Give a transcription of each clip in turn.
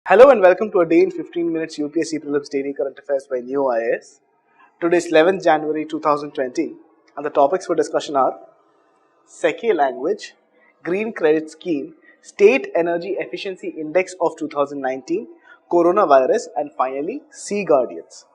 Hello and welcome to a day in 15 minutes UPSC Prelims Daily Current Affairs by New IAS. Today is 11th January 2020 and the topics for discussion are CSE language, Green Credit Scheme, State Energy Efficiency Index of 2019, Coronavirus and finally Sea Guardians.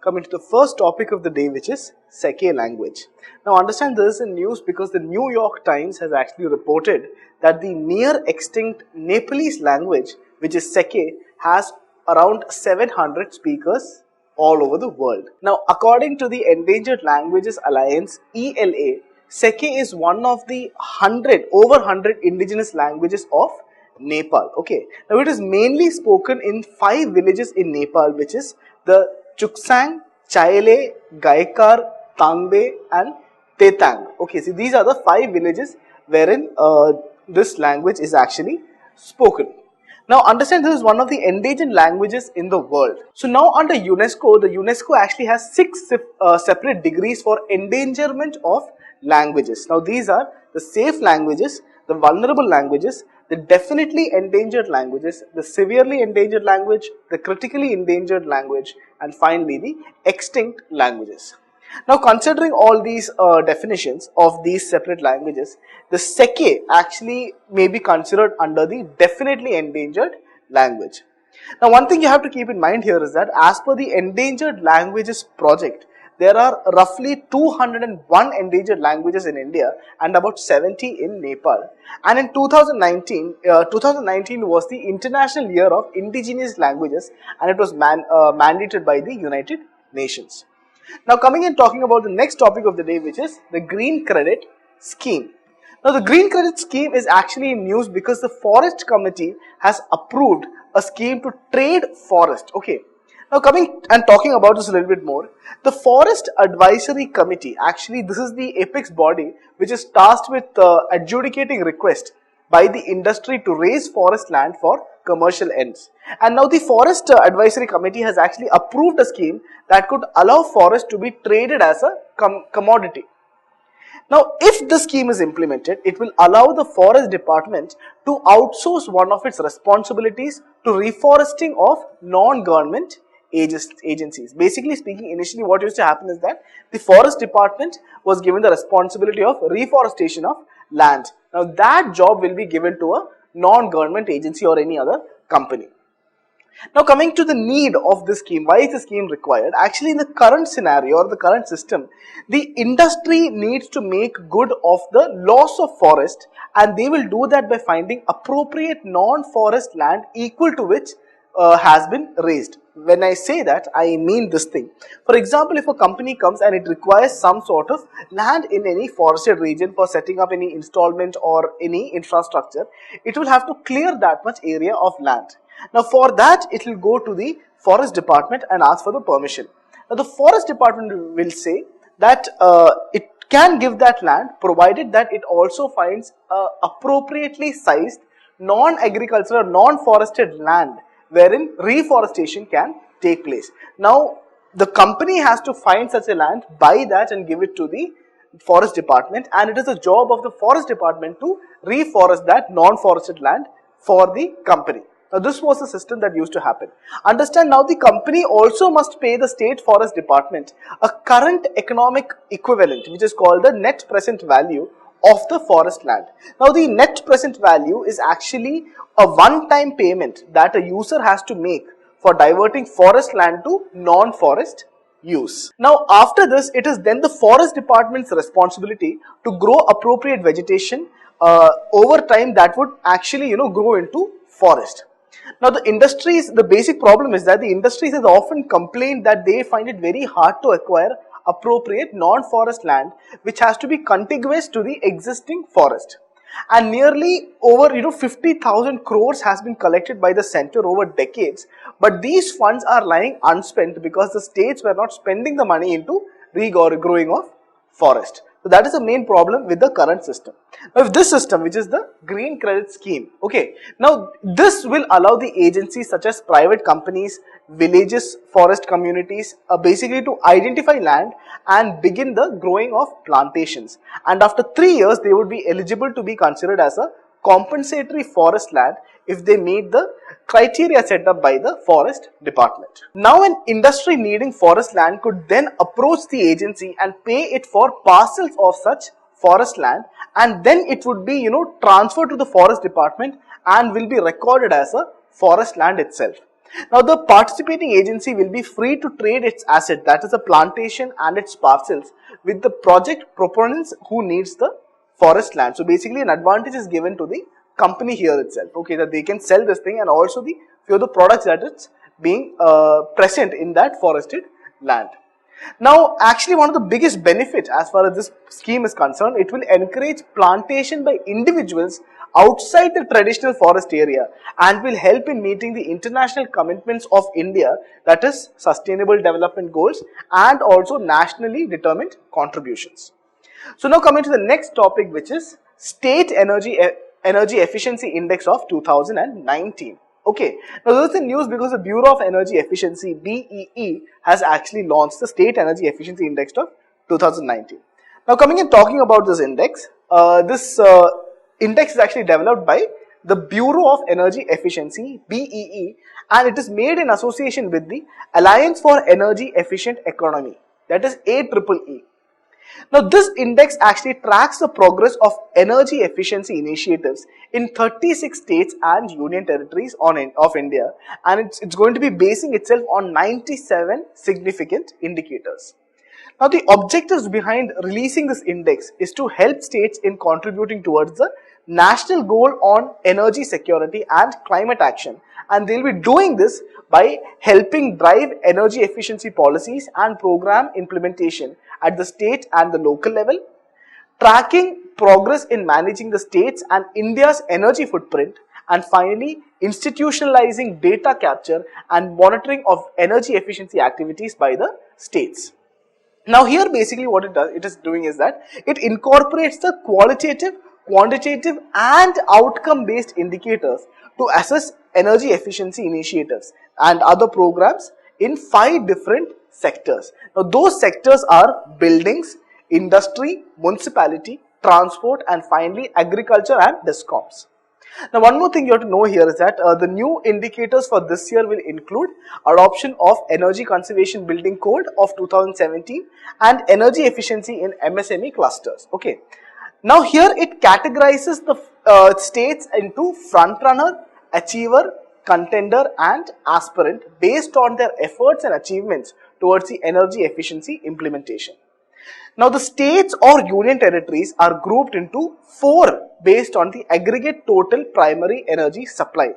Coming to the first topic of the day, which is CSE language. Now understand this is in news because the New York Times has actually reported that the near extinct Nepalese language, which is CSE, has around 700 speakers all over the world. Now according to the Endangered Languages Alliance ELA, CSE is one of the over 100 indigenous languages of Nepal. Okay, now it is mainly spoken in 5 villages in Nepal, which is the Chuksang, Chaile, Gaikar, Tangbe and Tetang. Okay, so these are the 5 villages wherein this language is actually spoken. Now understand this is one of the endangered languages in the world. So now under UNESCO, the UNESCO actually has 6 separate degrees for endangerment of languages. Now these are the safe languages, the vulnerable languages, the definitely endangered languages, the severely endangered language, the critically endangered language, and finally the extinct languages. Now considering all these definitions of these separate languages, the CSE actually may be considered under the definitely endangered language. Now one thing you have to keep in mind here is that as per the Endangered Languages Project, there are roughly 201 endangered languages in India and about 70 in Nepal. And in 2019 was the International Year of Indigenous Languages and it was mandated by the United Nations. Now coming and talking about the next topic of the day, which is the Green Credit Scheme. Now the Green Credit Scheme is actually in news because the Forest Committee has approved a scheme to trade forest. Okay. Now coming and talking about this a little bit more, the Forest Advisory Committee, actually this is the apex body which is tasked with adjudicating requests by the industry to raise forest land for commercial ends. And now the Forest Advisory Committee has actually approved a scheme that could allow forest to be traded as a commodity. Now, if the scheme is implemented, it will allow the Forest Department to outsource one of its responsibilities to reforesting of non-government agencies. Basically speaking, initially what used to happen is that the Forest Department was given the responsibility of reforestation of land. Now that job will be given to a non-government agency or any other company. Now coming to the need of this scheme, why is the scheme required? Actually in the current scenario or the current system, the industry needs to make good of the loss of forest and they will do that by finding appropriate non-forest land equal to which has been raised. When I say that, I mean this thing. For example, if a company comes and it requires some sort of land in any forested region for setting up any installment or any infrastructure, it will have to clear that much area of land. Now for that, it will go to the Forest Department and ask for the permission. Now the Forest Department will say that it can give that land provided that it also finds appropriately sized non-agricultural, non-forested land wherein reforestation can take place. Now, the company has to find such a land, buy that and give it to the Forest Department, and it is the job of the Forest Department to reforest that non-forested land for the company. Now, this was the system that used to happen. Understand now the company also must pay the State Forest Department a current economic equivalent, which is called the net present value of the forest land. Now the net present value is actually a one-time payment that a user has to make for diverting forest land to non-forest use. Now after this, it is then the Forest Department's responsibility to grow appropriate vegetation over time that would actually grow into forest. Now the basic problem is that the industries have often complained that they find it very hard to acquire appropriate non-forest land which has to be contiguous to the existing forest, and nearly over 50,000 crores has been collected by the center over decades, but these funds are lying unspent because the states were not spending the money into regrowing of forest. So that is the main problem with the current system. Now if this system, which is the Green Credit Scheme, okay, now this will allow the agencies such as private companies, villages, forest communities basically to identify land and begin the growing of plantations, and after 3 years they would be eligible to be considered as a compensatory forest land if they meet the criteria set up by the forest department. Now an industry needing forest land could then approach the agency and pay it for parcels of such forest land, and then it would be transferred to the forest department and will be recorded as a forest land itself. Now the participating agency will be free to trade its asset, that is a plantation and its parcels, with the project proponents who needs the forest land. So basically an advantage is given to the company here itself, okay, that they can sell this thing and also the few of the products that it's being present in that forested land. Now actually one of the biggest benefits as far as this scheme is concerned, it will encourage plantation by individuals outside the traditional forest area and will help in meeting the international commitments of India, that is sustainable development goals and also nationally determined contributions. So now coming to the next topic, which is State Energy Efficiency Index of 2019. Okay, now this is the news because the Bureau of Energy Efficiency BEE has actually launched the State Energy Efficiency Index of 2019. Now coming and talking about this index, this index is actually developed by the Bureau of Energy Efficiency BEE, and it is made in association with the Alliance for Energy Efficient Economy, that is AEEE. Now this index actually tracks the progress of energy efficiency initiatives in 36 states and union territories of India, and it's going to be basing itself on 97 significant indicators. Now the objectives behind releasing this index is to help states in contributing towards the national goal on energy security and climate action, and they'll be doing this by helping drive energy efficiency policies and program implementation at the state and the local level, tracking progress in managing the states and India's energy footprint, and finally institutionalizing data capture and monitoring of energy efficiency activities by the states. Now here basically what it is doing is that it incorporates the qualitative, quantitative and outcome based indicators to assess energy efficiency initiatives and other programs in 5 different sectors. Now those sectors are buildings, industry, municipality, transport and finally agriculture and discoms. Now one more thing you have to know here is that the new indicators for this year will include adoption of Energy Conservation Building Code of 2017 and energy efficiency in MSME clusters. Okay. Now here it categorizes the states into front runner, achiever, contender and aspirant based on their efforts and achievements towards the energy efficiency implementation. Now the states or union territories are grouped into 4 based on the aggregate total primary energy supply,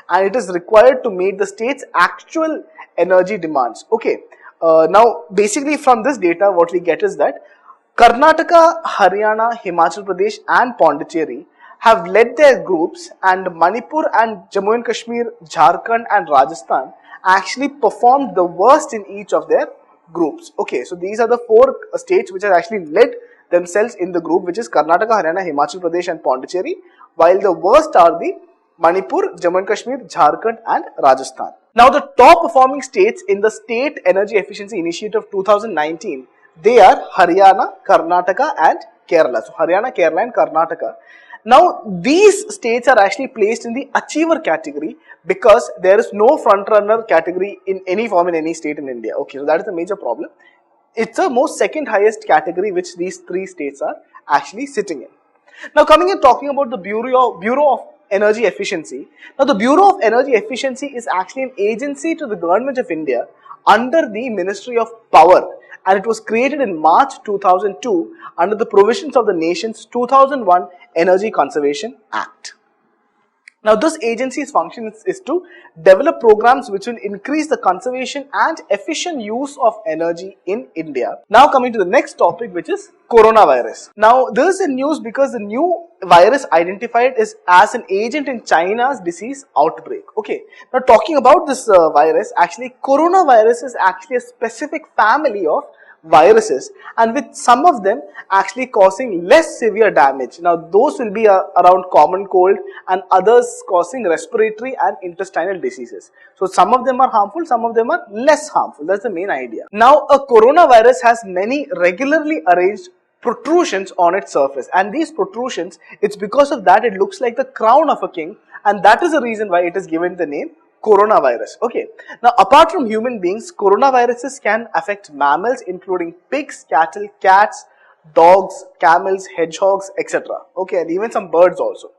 and it is required to meet the state's actual energy demands. Okay, now basically from this data what we get is that Karnataka, Haryana, Himachal Pradesh and Pondicherry have led their groups, and Manipur and Jammu and Kashmir, Jharkhand and Rajasthan actually performed the worst in each of their groups. Okay, so these are the 4 states which have actually led themselves in the group, which is Karnataka, Haryana, Himachal Pradesh and Pondicherry, while the worst are the Manipur, Jammu and Kashmir, Jharkhand and Rajasthan. Now the top performing states in the State Energy Efficiency Initiative 2019, they are Haryana, Karnataka and Kerala. So Haryana, Kerala and Karnataka. Now these states are actually placed in the achiever category because there is no front runner category in any form in any state in India. Okay, so that is a major problem. It's the most second highest category which these 3 states are actually sitting in. Now coming and talking about the Bureau of Energy Efficiency. Now the Bureau of Energy Efficiency is actually an agency to the Government of India under the Ministry of Power, and it was created in March 2002 under the provisions of the nation's 2001 Energy Conservation Act. Now this agency's function is to develop programs which will increase the conservation and efficient use of energy in India. Now coming to the next topic, which is coronavirus. Now there is a news because the new virus identified is as an agent in China's disease outbreak. Okay, now talking about this virus, actually coronavirus is actually a specific family of viruses, and with some of them actually causing less severe damage. Now those will be around common cold and others causing respiratory and intestinal diseases. So some of them are harmful, some of them are less harmful. That's the main idea. Now a coronavirus has many regularly arranged protrusions on its surface, and these protrusions, it's because of that it looks like the crown of a king, and that is the reason why it is given the name coronavirus. Okay. Now, apart from human beings, coronaviruses can affect mammals including pigs, cattle, cats, dogs, camels, hedgehogs, etc. Okay, and even some birds also.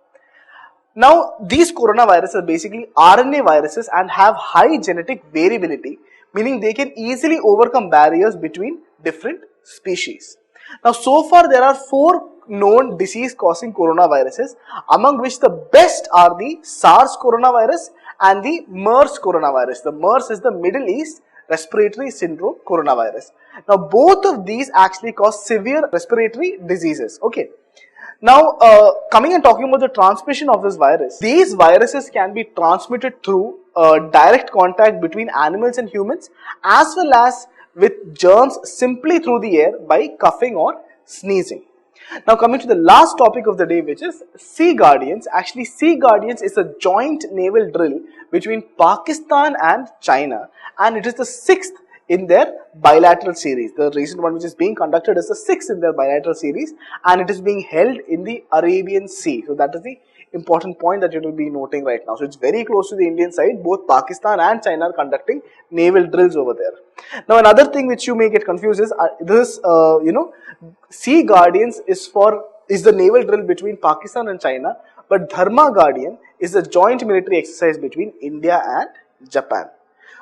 Now, these coronaviruses are basically RNA viruses and have high genetic variability, meaning they can easily overcome barriers between different species. Now, so far there are 4 known disease-causing coronaviruses, among which the best are the SARS coronavirus and the MERS coronavirus. The MERS is the Middle East Respiratory Syndrome coronavirus. Now, both of these actually cause severe respiratory diseases. Okay. Now, coming and talking about the transmission of this virus, these viruses can be transmitted through direct contact between animals and humans, as well as with germs simply through the air by coughing or sneezing. Now, coming to the last topic of the day, which is Sea Guardians. Actually, Sea Guardians is a joint naval drill between Pakistan and China, and it is the 6th in their bilateral series. The recent one which is being conducted is the 6th in their bilateral series, and it is being held in the Arabian Sea. So that is the important point that you will be noting right now. So it's very close to the Indian side. Both Pakistan and China are conducting naval drills over there. Now, another thing which you may get confused is this Sea Guardians is the naval drill between Pakistan and China, but Dharma Guardian is a joint military exercise between India and Japan.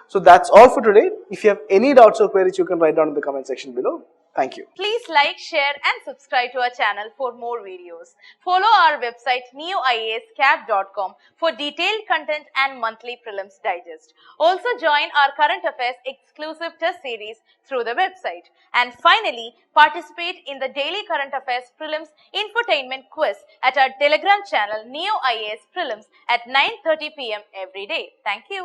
So that's all for today. If you have any doubts or queries, you can write down in the comment section below. Thank you. Please like, share and subscribe to our channel for more videos. Follow our website neoiascap.com for detailed content and monthly prelims digest. Also join our current affairs exclusive test series through the website. And finally, participate in the daily current affairs prelims infotainment quiz at our Telegram channel Neo IAS Prelims at 9:30 p.m. every day. Thank you.